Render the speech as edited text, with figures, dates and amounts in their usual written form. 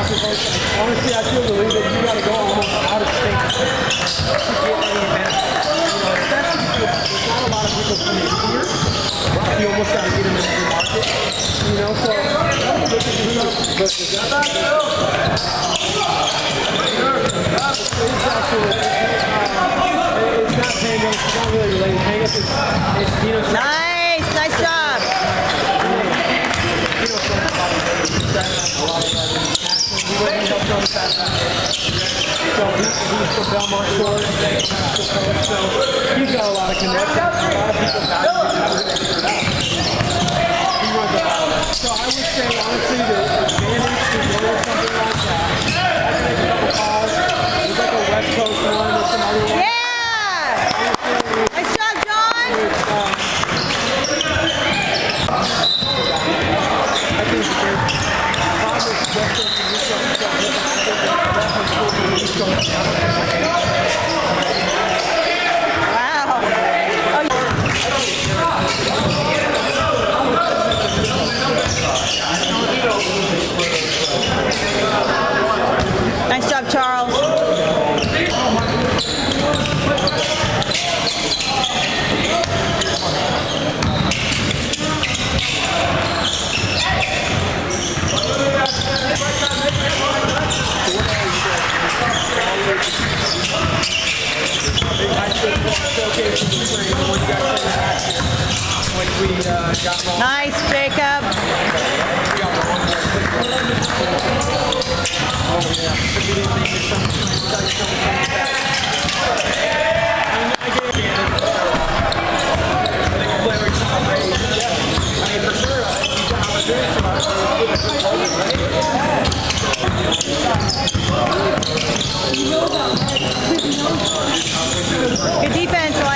Honestly, I feel the lead that you got to go almost out of state to get any advantage. Especially because there's not a lot of people coming in here. You almost got to get them in the market. So it's not Tango. It's not really related. Tango is Nice job. So he's from Belmont Shores. So he's got a lot of connections. A lot of people he runs a lot of that. So I would say, honestly, the advantage to learn something like that. I'd take a couple calls. There's like a West Coast one or some other one. Yeah! Nice job, John! I think Wow. Nice job, Charles. Nice, Jacob. Good defense.